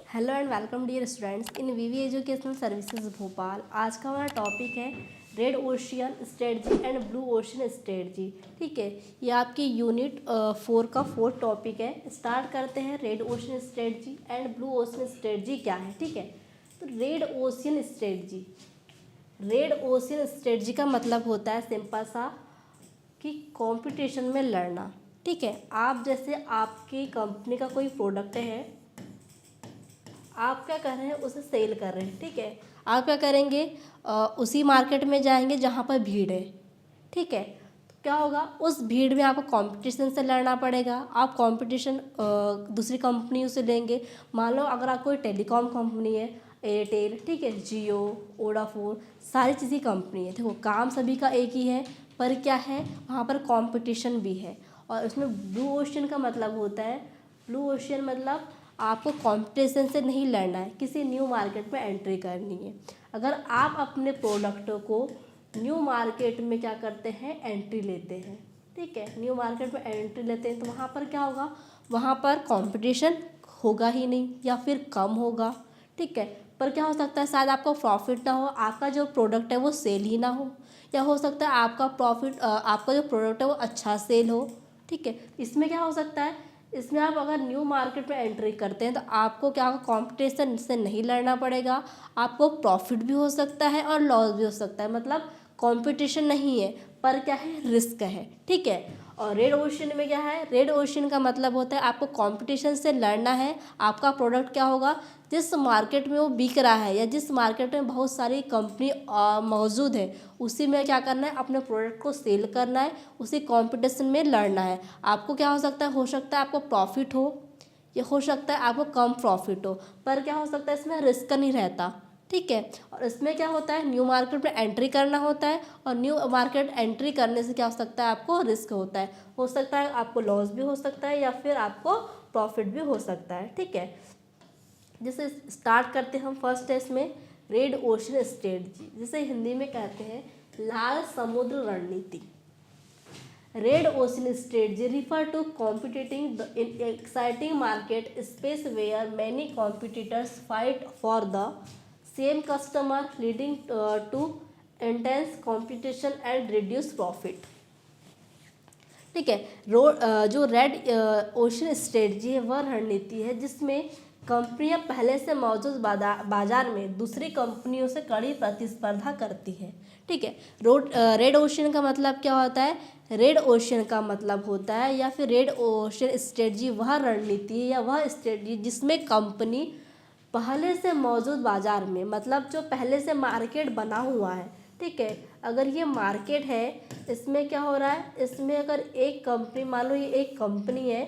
Hello and welcome dear students in VV educational services Bhopal. आज का हमारा टॉपिक है red ocean strategy and blue ocean strategy. ठीक है, ये आपकी यूनिट 4 का फोर्थ टॉपिक है। स्टार्ट करते हैं। Red ocean strategy and blue ocean strategy क्या है। ठीक है, तो रेड ओशियन स्ट्रेटजी का मतलब होता है सिंपल सा कि कंपटीशन में लड़ना। ठीक है, आप जैसे आपकी कंपनी का कोई प्रोडक्ट है, आप क्या कर रहे हैं, उसे सेल कर रहे हैं। ठीक है, आप क्या करेंगे, उसी मार्केट में जाएंगे जहाँ पर भीड़ है। ठीक है, तो क्या होगा, उस भीड़ में आपको कंपटीशन से लड़ना पड़ेगा। आप कंपटीशन दूसरी कंपनियों से लेंगे। मान लो अगर आप कोई टेलीकॉम कंपनी है, एयरटेल, ठीक है, जियो, वोडाफोन, सारी चीज़ें कंपनी है। देखो, काम सभी का एक ही है, पर क्या है, वहाँ पर कंपटीशन भी है। और उसमें ब्लू ओशियन का मतलब होता है, ब्लू ओशियन मतलब आपको कंपटीशन से नहीं लड़ना है, किसी न्यू मार्केट में एंट्री करनी है। अगर आप अपने प्रोडक्ट को न्यू मार्केट में क्या करते हैं, एंट्री लेते हैं। ठीक है, न्यू मार्केट में एंट्री लेते हैं तो वहाँ पर क्या होगा, वहाँ पर कंपटीशन होगा ही नहीं या फिर कम होगा। ठीक है, पर क्या हो सकता है, शायद आपको प्रॉफिट ना हो, आपका जो प्रोडक्ट है वो सेल ही ना हो, या हो सकता है आपका जो प्रोडक्ट है वो अच्छा सेल हो। ठीक है, इसमें क्या हो सकता है, इसमें आप अगर न्यू मार्केट में एंट्री करते हैं तो आपको क्या कंपटीशन से नहीं लड़ना पड़ेगा। आपको प्रॉफिट भी हो सकता है और लॉस भी हो सकता है। मतलब कंपटीशन नहीं है, पर क्या है, रिस्क है। ठीक है, और रेड ओशियन में क्या है, रेड ओशियन का मतलब होता है आपको कंपटीशन से लड़ना है। आपका प्रोडक्ट क्या होगा, जिस मार्केट में वो बिक रहा है या जिस मार्केट में बहुत सारी कंपनी मौजूद है, उसी में क्या करना है, अपने प्रोडक्ट को सेल करना है, उसी कंपटीशन में लड़ना है। आपको क्या हो सकता है आपको प्रॉफिट हो, या हो सकता है आपको कम प्रॉफिट हो, पर क्या हो सकता है, इसमें रिस्क नहीं रहता। ठीक है, और इसमें क्या होता है, न्यू मार्केट में एंट्री करना होता है, और न्यू मार्केट एंट्री करने से क्या हो सकता है, आपको रिस्क होता है। हो सकता है आपको लॉस भी हो सकता है या फिर आपको प्रॉफिट भी हो सकता है। ठीक है, जैसे स्टार्ट करते हैं हम फर्स्ट है इसमें रेड ओशियन स्ट्रेटजी, जिसे हिंदी में कहते हैं लाल समुद्र रणनीति। Red ocean strategy refer to competing in exciting market space where many competitors fight for the same customer leading to intense competition and reduce profit. ठीक है, जो रेड ओशियन स्ट्रेटजी है वह रणनीति है जिसमें कंपनियां पहले से मौजूद बाजार में दूसरी कंपनियों से कड़ी प्रतिस्पर्धा करती है। ठीक है, रेड ओशियन का मतलब क्या होता है, रेड ओशियन का मतलब होता है या फिर रेड ओशियन स्ट्रेटजी वह रणनीति या वह स्ट्रेटजी जिसमें कंपनी पहले से मौजूद बाजार में, मतलब जो पहले से मार्केट बना हुआ है। ठीक है, अगर ये मार्केट है, इसमें क्या हो रहा है, इसमें अगर एक कंपनी, मान लो ये एक कंपनी है,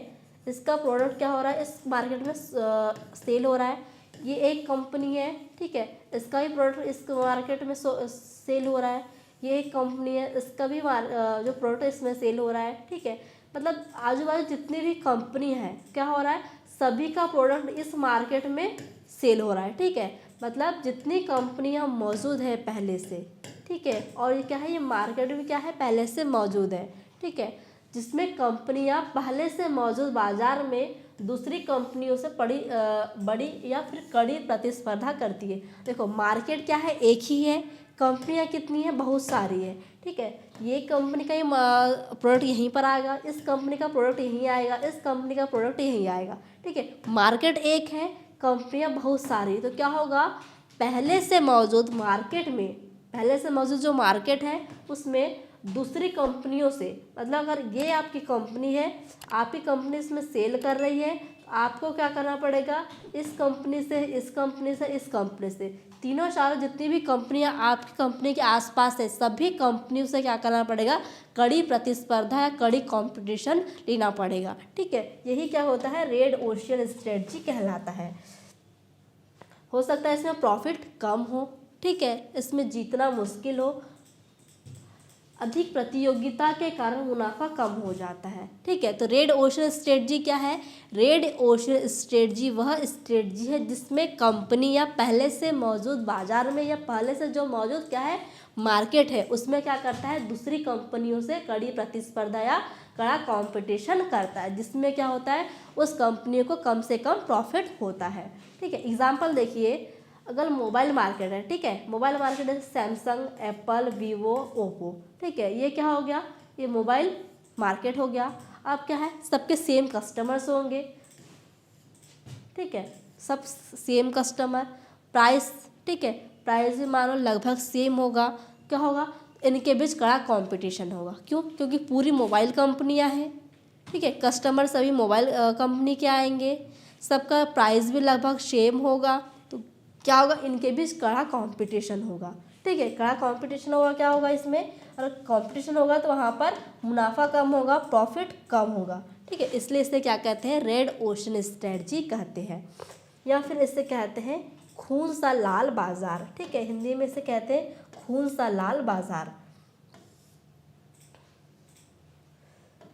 इसका प्रोडक्ट क्या हो रहा है, इस मार्केट में सेल हो रहा है। ये एक कंपनी है, ठीक है, इसका भी प्रोडक्ट इस मार्केट में सेल हो रहा है। ये एक कंपनी है, इसका भी जो प्रोडक्ट इसमें सेल हो रहा है। ठीक है, मतलब आजू बाजू जितनी भी कंपनी है, क्या हो रहा है, सभी का प्रोडक्ट इस मार्केट में सेल हो रहा है। ठीक है, मतलब जितनी कंपनियां मौजूद है पहले से, ठीक है, और ये क्या है, ये मार्केट में क्या है, पहले से मौजूद है। ठीक है, जिसमें कंपनियां पहले से मौजूद बाजार में दूसरी कंपनियों से बड़ी या फिर कड़ी प्रतिस्पर्धा करती है। देखो, मार्केट क्या है, एक ही है, कंपनियां कितनी है, बहुत सारी है। ठीक है, ये कंपनी का ये प्रोडक्ट यहीं पर आएगा, इस कंपनी का प्रोडक्ट यहीं आएगा, इस कंपनी का प्रोडक्ट यहीं आएगा। ठीक है, मार्केट एक है, कंपनियां बहुत सारी, तो क्या होगा, पहले से मौजूद मार्केट में, पहले से मौजूद जो मार्केट है उसमें दूसरी कंपनियों से, मतलब अगर ये आपकी कंपनी है, आपकी कंपनी इसमें सेल कर रही है, तो आपको क्या करना पड़ेगा, इस कंपनी से, इस कंपनी से, इस कंपनी से, तीनों चारों जितनी भी कंपनियां आपकी कंपनी के आसपास है, सभी कंपनियों से क्या करना पड़ेगा, कड़ी प्रतिस्पर्धा या कड़ी कंपटीशन लेना पड़ेगा। ठीक है, यही क्या होता है, रेड ओशियन स्ट्रेटजी कहलाता है। हो सकता है इसमें प्रॉफिट कम हो, ठीक है, इसमें जीतना मुश्किल हो, अधिक प्रतियोगिता के कारण मुनाफा कम हो जाता है। ठीक है, तो रेड ओशियन स्ट्रेटजी क्या है, रेड ओशियन स्ट्रेटजी वह स्ट्रेटजी है जिसमें कंपनी या पहले से मौजूद बाजार में या पहले से जो मौजूद क्या है, मार्केट है, उसमें क्या करता है, दूसरी कंपनियों से कड़ी प्रतिस्पर्धा या कड़ा कंपटीशन करता है, जिसमें क्या होता है उस कंपनी को कम से कम प्रॉफिट होता है। ठीक है, एग्जाम्पल देखिए, अगर मोबाइल मार्केट है, ठीक है, मोबाइल मार्केट है सैमसंग, एप्पल, वीवो, ओप्पो, ठीक है, ये क्या हो गया, ये मोबाइल मार्केट हो गया। अब क्या है, सबके सेम कस्टमर्स होंगे, ठीक है, सब सेम कस्टमर, प्राइस, ठीक है, प्राइस भी मानो लगभग सेम होगा। क्या होगा, इनके बीच कड़ा कंपटीशन होगा। क्यों, क्योंकि पूरी मोबाइल कंपनियां हैं, ठीक है, कस्टमर सभी मोबाइल कंपनी के आएंगे, सबका प्राइस भी लगभग सेम होगा, तो क्या होगा, इनके बीच कड़ा कंपटीशन होगा। ठीक है, कड़ा कंपटीशन होगा, क्या होगा इसमें, अगर कंपटीशन होगा तो वहाँ पर मुनाफा कम होगा, प्रॉफिट कम होगा। ठीक है, इसलिए इसे क्या कहते हैं, रेड ओशन स्ट्रेटजी कहते हैं, या फिर इसे कहते हैं खून सा लाल बाजार। ठीक है, हिंदी में इसे कहते हैं खून सा लाल बाजार।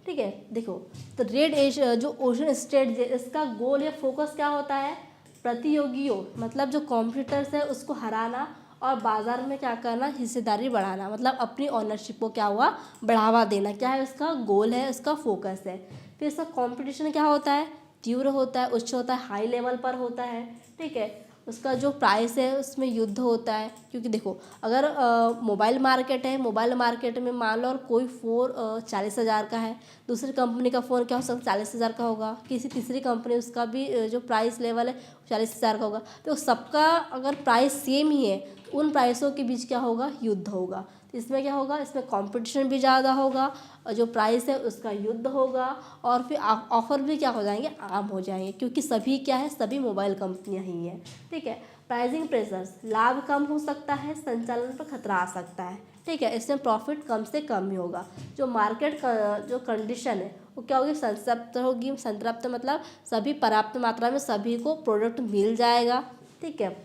ठीक है, देखो, तो रेड जो ओशन स्ट्रेटजी, इसका गोल या फोकस क्या होता है, प्रतियोगियों मतलब जो कॉम्पिटिटर्स है उसको हराना और बाजार में क्या करना, हिस्सेदारी बढ़ाना, मतलब अपनी ऑनरशिप को क्या हुआ, बढ़ावा देना, क्या है उसका गोल है, उसका फोकस है। फिर इसका कंपटीशन क्या होता है, तीव्र होता है, उच्च होता है, हाई लेवल पर होता है। ठीक है, उसका जो प्राइस है उसमें युद्ध होता है, क्योंकि देखो अगर मोबाइल मार्केट है, मोबाइल मार्केट में मान लो और कोई फ़ोन 40,000 का है, दूसरी कंपनी का फ़ोन क्या हो सकता है 40,000 का होगा, किसी तीसरी कंपनी उसका भी जो प्राइस लेवल है 40,000 का होगा, तो सबका अगर प्राइस सेम ही है तो उन प्राइसों के बीच क्या होगा, युद्ध होगा। तो इसमें क्या होगा, इसमें कंपटीशन भी ज़्यादा होगा और जो प्राइस है उसका युद्ध होगा, और फिर ऑफर भी क्या हो जाएंगे, आम हो जाएंगे, क्योंकि सभी क्या है, सभी मोबाइल कंपनियां ही हैं। ठीक है, प्राइसिंग प्रेशर्स, लाभ कम हो सकता है, संचालन पर खतरा आ सकता है। ठीक है, इसमें प्रॉफिट कम से कम ही होगा। जो मार्केट का जो कंडीशन है वो क्या होगी, संतृप्त होगी। संतृप्त मतलब सभी पर्याप्त मात्रा में सभी को प्रोडक्ट मिल जाएगा। ठीक है,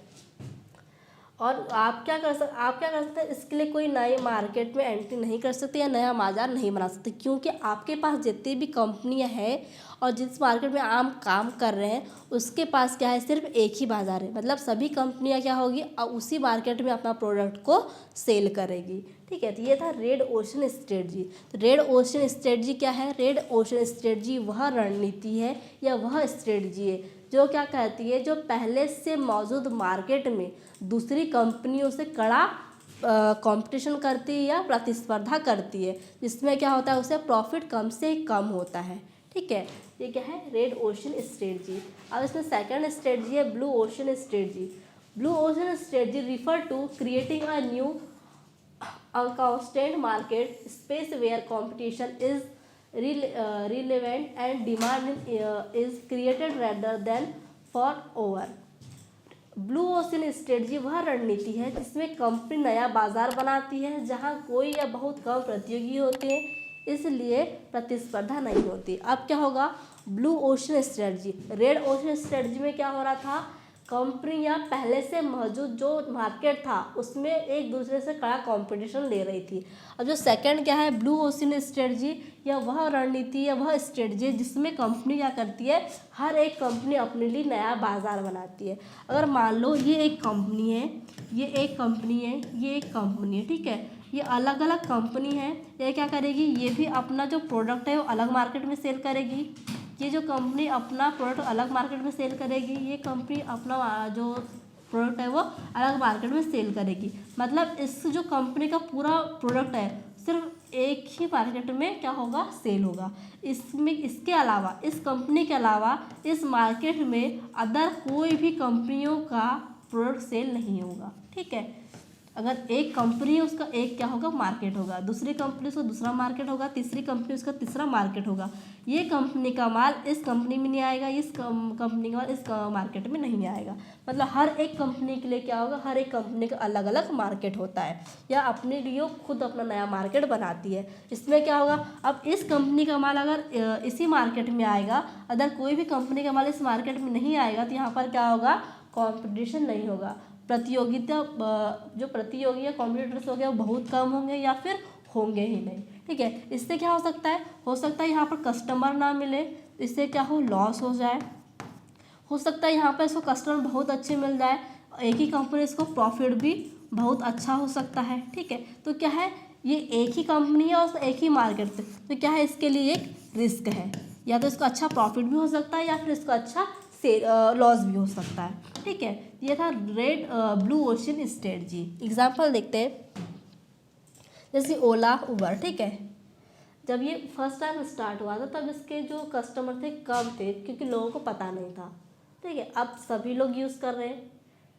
और आप क्या कर सकते हैं, इसके लिए कोई नई मार्केट में एंट्री नहीं कर सकते या नया बाजार नहीं बना सकते, क्योंकि आपके पास जितनी भी कंपनियां हैं और जिस मार्केट में आप काम कर रहे हैं उसके पास क्या है, सिर्फ एक ही बाजार है, मतलब सभी कंपनियां क्या होगी, उसी मार्केट में अपना प्रोडक्ट को सेल करेगी। ठीक है, तो ये था रेड ओशन स्ट्रेटजी। तो रेड ओशन स्ट्रेटजी क्या है, रेड ओशन स्ट्रेटजी वह रणनीति है या वह स्ट्रेटजी है जो क्या कहती है, जो पहले से मौजूद मार्केट में दूसरी कंपनियों से कड़ा कंपटीशन करती है या प्रतिस्पर्धा करती है, जिसमें क्या होता है, उसे प्रॉफिट कम से कम होता है। ठीक है, ये क्या है, रेड ओशन स्ट्रेटजी। अब इसमें सेकंड स्ट्रेटजी है blue ocean strategy. Blue ocean strategy refer to creating a new constant market space where competition is relevant and demand is created rather than for over। Blue ocean strategy वह रणनीति है जिसमें company नया बाजार बनाती है जहां कोई या बहुत कम प्रतियोगी होते हैं, इसलिए प्रतिस्पर्धा नहीं होती। अब क्या होगा, blue ocean strategy. Red ocean strategy में क्या हो रहा था, कंपनियां पहले से मौजूद जो मार्केट था उसमें एक दूसरे से कड़ा कंपटीशन ले रही थी। अब जो सेकंड क्या है, ब्लू ओशन स्ट्रेटजी, या वह रणनीति या वह स्ट्रेटजी जिसमें कंपनी क्या करती है, हर एक कंपनी अपने लिए नया बाजार बनाती है। अगर मान लो ये एक कंपनी है, ये एक कंपनी है, ये एक कंपनी है, ठीक है, ये अलग अलग कंपनी है, ये क्या करेगी, ये भी अपना जो प्रोडक्ट है वो अलग मार्केट में सेल करेगी, ये जो कंपनी अपना प्रोडक्ट अलग मार्केट में सेल करेगी, ये कंपनी अपना जो प्रोडक्ट है वो अलग मार्केट में सेल करेगी। मतलब इस जो कंपनी का पूरा प्रोडक्ट है सिर्फ एक ही मार्केट में क्या होगा, सेल होगा। इसमें इसके अलावा, इस कंपनी के अलावा इस मार्केट में अदर कोई भी कंपनियों का प्रोडक्ट सेल नहीं होगा। ठीक है, अगर एक कंपनी है उसका एक क्या होगा, मार्केट होगा, दूसरी कंपनी उसका दूसरा मार्केट होगा, तीसरी कंपनी उसका तीसरा मार्केट होगा। ये कंपनी का माल इस कंपनी में नहीं आएगा, इस कंपनी का माल इस मार्केट में नहीं आएगा। मतलब हर एक कंपनी के लिए क्या होगा, हर एक कंपनी का अलग अलग मार्केट होता है या अपने लिए खुद अपना नया मार्केट बनाती है। इसमें क्या होगा, अब इस कंपनी का माल अगर इसी मार्केट में आएगा, अगर कोई भी कंपनी का माल इस मार्केट में नहीं आएगा तो यहाँ पर क्या होगा, कॉम्पिटिशन नहीं होगा, प्रतियोगिता, जो प्रतियोगी या कॉम्पिटिटर्स हो गए वो बहुत कम होंगे या फिर होंगे ही नहीं। ठीक है, इससे क्या हो सकता है यहाँ पर कस्टमर ना मिले, इससे क्या हो, लॉस हो जाए। हो सकता है यहाँ पर इसको कस्टमर बहुत अच्छे मिल जाए, एक ही कंपनी इसको प्रॉफिट भी बहुत अच्छा हो सकता है। ठीक है, तो क्या है, ये एक ही कंपनी है और एक ही मार्केट से, तो क्या है, इसके लिए एक रिस्क है, या तो इसका अच्छा प्रॉफिट भी हो सकता है या फिर इसका अच्छा लॉस भी हो सकता है, ठीक है। ये था red blue ocean strategy. Example देखते हैं, जैसे ओला, उबर, ठीक है। जब ये फर्स्ट टाइम स्टार्ट हुआ था तब इसके जो कस्टमर थे कम थे, क्योंकि लोगों को पता नहीं था, ठीक है। अब सभी लोग यूज़ कर रहे हैं,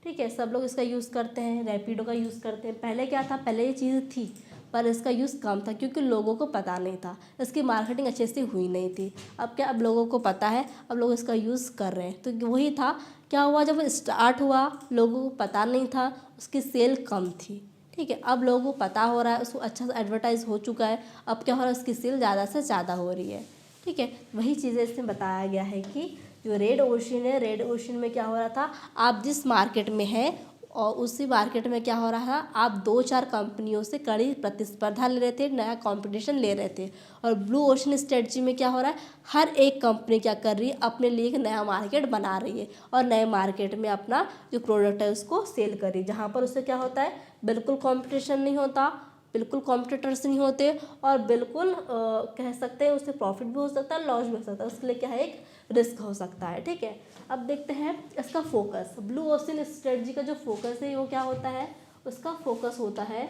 ठीक है, सब लोग इसका यूज़ करते हैं, रैपिडो का यूज़ करते हैं। पहले क्या था, पहले ये चीज़ थी पर इसका यूज़ कम था क्योंकि लोगों को पता नहीं था, इसकी मार्केटिंग अच्छे से हुई नहीं थी। अब क्या, अब लोगों को पता है, अब लोग इसका यूज़ कर रहे हैं। तो वही था, क्या हुआ, जब स्टार्ट हुआ लोगों को पता नहीं था, उसकी सेल कम थी, ठीक है। अब लोगों को पता हो रहा है, उसको अच्छा सा एडवर्टाइज हो चुका है, अब क्या हो रहा है, उसकी सेल ज़्यादा से ज़्यादा हो रही है, ठीक है। वही चीज़ें इसमें बताया गया है कि जो रेड ओशन है, रेड ओशन में क्या हो रहा था, आप जिस मार्केट में हैं और उसी मार्केट में क्या हो रहा था, आप 2-4 कंपनियों से कड़ी प्रतिस्पर्धा ले रहे थे, नया कंपटीशन ले रहे थे। और ब्लू ओशन स्ट्रेटजी में क्या हो रहा है, हर एक कंपनी क्या कर रही है, अपने लिए एक नया मार्केट बना रही है और नए मार्केट में अपना जो प्रोडक्ट है उसको सेल कर रही है, जहाँ पर उससे क्या होता है, बिल्कुल कंपटीशन नहीं होता, बिल्कुल कॉम्पिटिटर्स नहीं होते, और बिल्कुल कह सकते हैं उससे प्रॉफिट भी हो सकता है, लॉस भी हो सकता है, उसके लिए क्या है, एक रिस्क हो सकता है, ठीक है। अब देखते हैं इसका फोकस। ब्लू ओशन स्ट्रेटजी का जो फोकस है वो क्या होता है, उसका फोकस होता है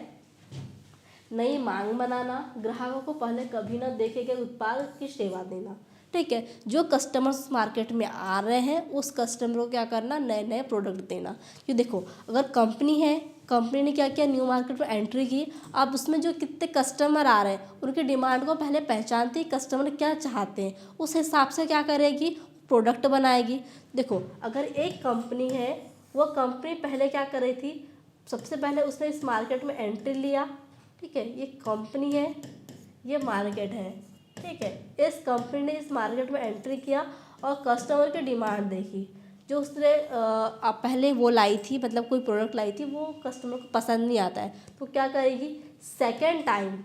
नई मांग बनाना, ग्राहकों को पहले कभी ना देखे गए उत्पाद की सेवा देना, ठीक है। जो कस्टमर्स मार्केट में आ रहे हैं उस कस्टमर को क्या करना, नए नए प्रोडक्ट देना। कि देखो, अगर कंपनी है, कंपनी ने क्या किया, न्यू मार्केट में एंट्री की, अब उसमें जो कितने कस्टमर आ रहे हैं उनकी डिमांड को पहले पहचानती, कस्टमर क्या चाहते हैं, उस हिसाब से क्या करेगी, प्रोडक्ट बनाएगी। देखो, अगर एक कंपनी है, वो कंपनी पहले क्या कर रही थी, सबसे पहले उसने इस मार्केट में एंट्री लिया, ठीक है। ये कंपनी है, ये मार्केट है, ठीक है। इस कंपनी ने इस मार्केट में एंट्री किया और कस्टमर की डिमांड देखी, जो उसने पहले वो लाई थी, मतलब कोई प्रोडक्ट लाई थी, वो कस्टमर को पसंद नहीं आता है, तो क्या करेगी, सेकेंड टाइम,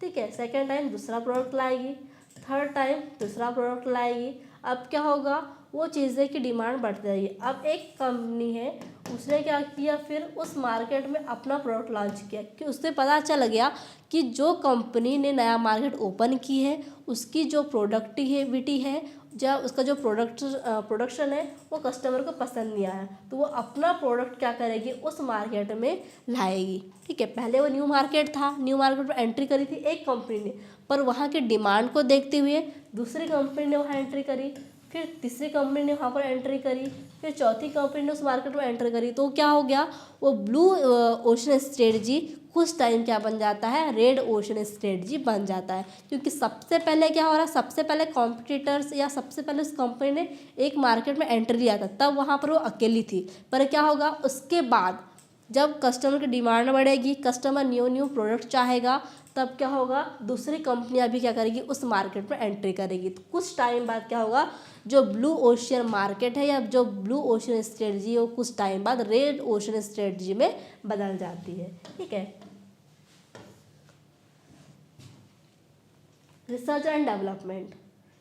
ठीक है, सेकेंड टाइम दूसरा प्रोडक्ट लाएगी, थर्ड टाइम दूसरा प्रोडक्ट लाएगी। अब क्या होगा, वो चीज़ें की डिमांड बढ़ती जाएगी। अब एक कंपनी है, उसने क्या किया, फिर उस मार्केट में अपना प्रोडक्ट लॉन्च किया, कि उससे पता चल गया कि जो कंपनी ने नया मार्केट ओपन की है उसकी जो प्रोडक्टिविटी है, या उसका जो प्रोडक्शन है वो कस्टमर को पसंद नहीं आया, तो वो अपना प्रोडक्ट क्या करेगी, उस मार्केट में लाएगी, ठीक है। पहले वो न्यू मार्केट था, न्यू मार्केट में एंट्री करी थी एक कंपनी ने, पर वहाँ के डिमांड को देखते हुए दूसरी कंपनी ने वहाँ एंट्री करी, फिर तीसरी कंपनी ने वहाँ पर एंट्री करी, फिर चौथी कंपनी ने उस मार्केट में एंट्री करी, तो क्या हो गया, वो ब्लू ओशन स्ट्रेटजी कुछ टाइम क्या बन जाता है, रेड ओशन स्ट्रेटजी बन जाता है। क्योंकि सबसे पहले क्या हो रहा है, सबसे पहले कॉम्पिटिटर्स या सबसे पहले उस कंपनी ने एक मार्केट में एंट्री लिया था, तब वहाँ पर वो अकेली थी। पर क्या होगा, उसके बाद जब कस्टमर की डिमांड बढ़ेगी, कस्टमर न्यू न्यू प्रोडक्ट चाहेगा, तब क्या होगा, दूसरी कंपनियां भी क्या करेगी, उस मार्केट में एंट्री करेगी। तो कुछ टाइम बाद क्या होगा, जो ब्लू ओशन मार्केट है या जो ब्लू ओशन स्ट्रेटजी है वो कुछ टाइम बाद रेड ओशन स्ट्रेटजी में बदल जाती है, ठीक है। रिसर्च एंड डेवलपमेंट,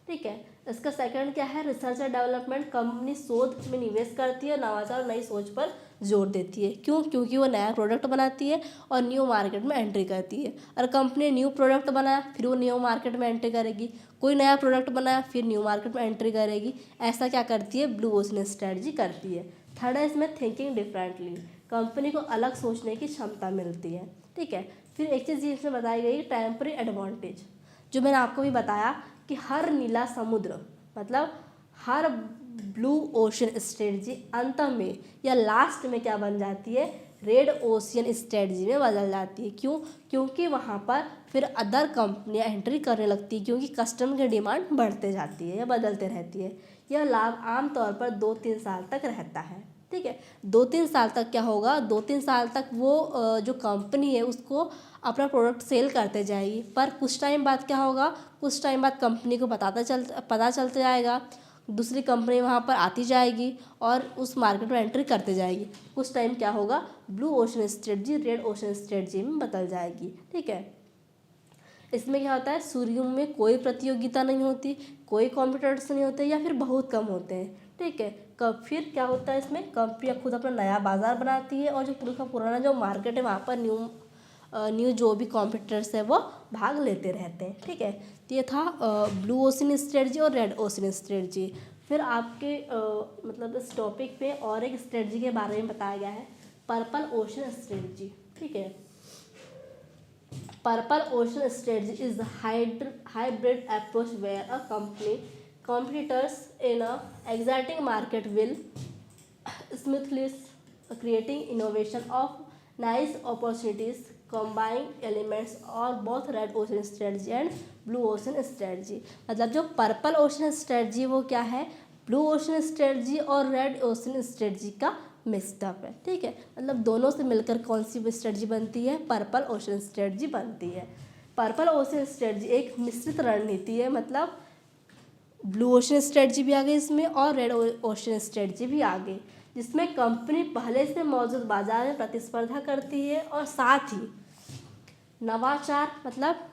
ठीक है। इसका सेकंड क्या है, रिसर्च एंड डेवलपमेंट। कंपनी शोध में निवेश करती है, नवाचार नई सोच पर जोर देती है। क्यों, क्योंकि वो नया प्रोडक्ट बनाती है और न्यू मार्केट में एंट्री करती है। और कंपनी न्यू प्रोडक्ट बनाया, फिर वो न्यू मार्केट में एंट्री करेगी, कोई नया प्रोडक्ट बनाया, फिर न्यू मार्केट में एंट्री करेगी। ऐसा क्या करती है, ब्लू ओशन स्ट्रेटजी करती है। थर्ड है इसमें थिंकिंग डिफरेंटली, कंपनी को अलग सोचने की क्षमता मिलती है, ठीक है। फिर एक चीज़ इसमें बताई गई, टेम्पररी एडवांटेज, जो मैंने आपको भी बताया कि हर नीला समुद्र, मतलब हर ब्लू ओशन स्ट्रेटजी अंत में या लास्ट में क्या बन जाती है, रेड ओशियन स्ट्रेटजी में बदल जाती है। क्यों, क्योंकि वहाँ पर फिर अदर कंपनियाँ एंट्री करने लगती है, क्योंकि कस्टमर की डिमांड बढ़ते जाती है या बदलते रहती है। यह लाभ आमतौर पर 2-3 साल तक रहता है, ठीक है। 2-3 साल तक क्या होगा, 2-3 साल तक वो जो कंपनी है उसको अपना प्रोडक्ट सेल करते जाएगी। पर कुछ टाइम बाद क्या होगा, कुछ टाइम बाद कंपनी को पता चलता जाएगा, दूसरी कंपनी वहाँ पर आती जाएगी और उस मार्केट में एंट्री करते जाएगी। कुछ टाइम क्या होगा, blue ocean strategy red ocean strategy में बदल जाएगी, ठीक है। इसमें क्या होता है, शुरू में कोई प्रतियोगिता नहीं होती, कोई कॉम्पिटिटर्स नहीं होते या फिर बहुत कम होते हैं, ठीक है। कब फिर क्या होता है, इसमें कंपनियाँ खुद अपना नया बाजार बनाती है और जो पुराना जो मार्केट है वहाँ पर न्यू न्यू जो भी कॉम्पिटिटर्स है वो भाग लेते रहते हैं। ठीक है, तो ये था ब्लू ओशन स्ट्रेटजी और रेड ओशन स्ट्रेटजी। फिर आपके मतलब इस टॉपिक पे और एक स्ट्रेटजी के बारे में बताया गया है, पर्पल ओशन स्ट्रेटजी। ठीक है, purple ocean strategy is hybrid approach where a company competitors in a exciting market will smoothly creating innovation of nice opportunities combining elements और both red ocean strategy and blue ocean strategy। मतलब जो purple ocean strategy वो क्या है, blue ocean strategy और red ocean strategy का mix up है। ठीक है, मतलब दोनों से मिलकर कौन सी स्ट्रेटजी बनती है, पर्पल ओशन स्ट्रेटजी बनती है। पर्पल ओशन स्ट्रेटजी एक मिश्रित रणनीति है, मतलब ब्लू ओशन स्ट्रेटजी भी आ गई इसमें और रेड ओशन स्ट्रेटजी भी आ गई, जिसमें कंपनी पहले से मौजूद बाजार में प्रतिस्पर्धा करती है और साथ ही नवाचार मतलब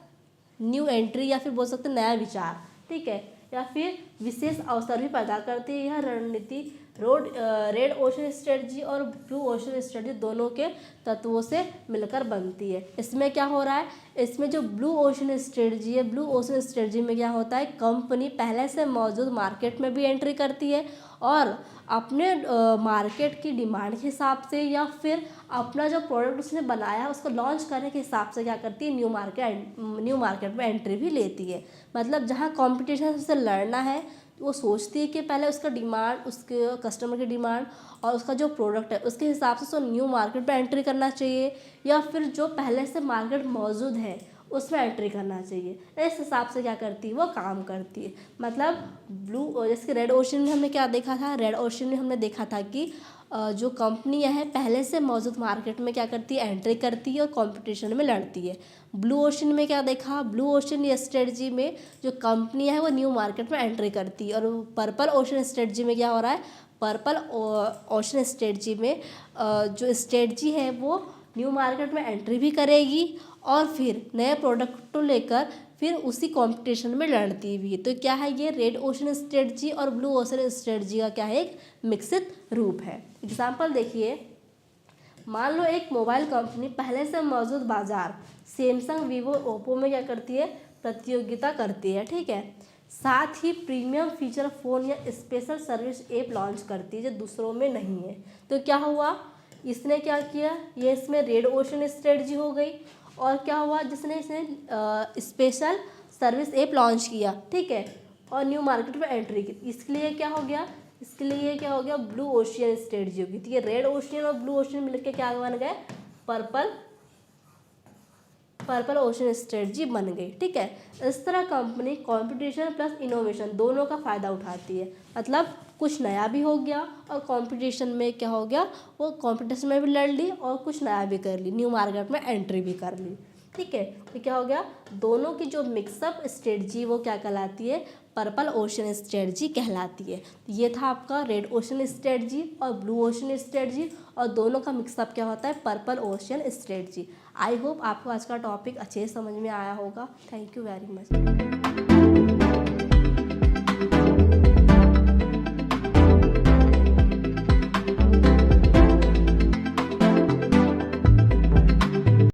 न्यू एंट्री या फिर बोल सकते हैं नया विचार, ठीक है, या फिर विशेष अवसर भी पैदा करती है। यह रणनीति रेड ओशन स्ट्रेटजी और ब्लू ओशन स्ट्रेटजी दोनों के तत्वों से मिलकर बनती है। इसमें क्या हो रहा है, इसमें जो ब्लू ओशन स्ट्रेटजी है, ब्लू ओशन स्ट्रेटजी में क्या होता है, कंपनी पहले से मौजूद मार्केट में भी एंट्री करती है और अपने मार्केट की डिमांड के हिसाब से या फिर अपना जो प्रोडक्ट उसने बनाया है उसको लॉन्च करने के हिसाब से क्या करती है, न्यू मार्केट में एंट्री भी लेती है। मतलब जहाँ कंपटीशन से लड़ना है वो सोचती है कि पहले उसका डिमांड, उसके कस्टमर की डिमांड और उसका जो प्रोडक्ट है उसके हिसाब से उसको न्यू मार्केट में एंट्री करना चाहिए या फिर जो पहले से मार्केट मौजूद है उसमें एंट्री करना चाहिए। इस हिसाब से क्या करती है, वो काम करती है। मतलब ब्लू जैसे रेड ओशन में हमने क्या देखा था, रेड ओशन में हमने देखा था कि जो कंपनियां हैं पहले से मौजूद मार्केट में क्या करती है, एंट्री करती है और कंपटीशन में लड़ती है। ब्लू ओशन में क्या देखा, ब्लू ओशन स्ट्रेटजी में जो कंपनियां हैं वो न्यू मार्केट में एंट्री करती है। और पर्पल ओशन स्ट्रेटजी में क्या हो रहा है, पर्पल ओशन स्ट्रेटजी में जो स्ट्रेटजी है वो न्यू मार्केट में एंट्री भी करेगी और फिर नए प्रोडक्ट को लेकर फिर उसी कंपटीशन में लड़ती भी है। तो क्या है, ये रेड ओशन स्ट्रेटजी और ब्लू ओशन स्ट्रेटजी का क्या है, एक मिक्सित रूप है। एग्जाम्पल देखिए, मान लो एक मोबाइल कंपनी पहले से मौजूद बाजार सैमसंग, वीवो, ओप्पो में क्या करती है, प्रतियोगिता करती है। ठीक है, साथ ही प्रीमियम फीचर फ़ोन या स्पेशल सर्विस ऐप लॉन्च करती है जो दूसरों में नहीं है। तो क्या हुआ, इसने क्या किया, ये इसमें रेड ओशन स्ट्रेटजी हो गई। और क्या हुआ, जिसने इसने स्पेशल सर्विस ऐप लॉन्च किया, ठीक है, और न्यू मार्केट में एंट्री की, इसके लिए क्या हो गया, इसके लिए क्या हो गया, ब्लू ओशियन स्ट्रेटजी होगी। तो ये रेड ओशियन और ब्लू ओशियन मिलकर क्या बन गए, पर्पल ओशन स्ट्रेटजी बन गई। ठीक है, इस तरह कंपनी कंपटीशन प्लस इनोवेशन दोनों का फ़ायदा उठाती है। मतलब कुछ नया भी हो गया और कंपटीशन में क्या हो गया, वो कंपटीशन में भी लड़ ली और कुछ नया भी कर ली, न्यू मार्केट में एंट्री भी कर ली। ठीक है, तो क्या हो गया, दोनों की जो मिक्सअप स्ट्रेटजी वो क्या कहलाती है, पर्पल ओशन स्ट्रेटजी कहलाती है। ये था आपका रेड ओशन स्ट्रेटजी और ब्लू ओशन स्ट्रेटजी और दोनों का मिक्सअप क्या होता है, purple ocean strategy. I hope आपको आज का टॉपिक अच्छे से समझ में आया होगा। Thank you very much.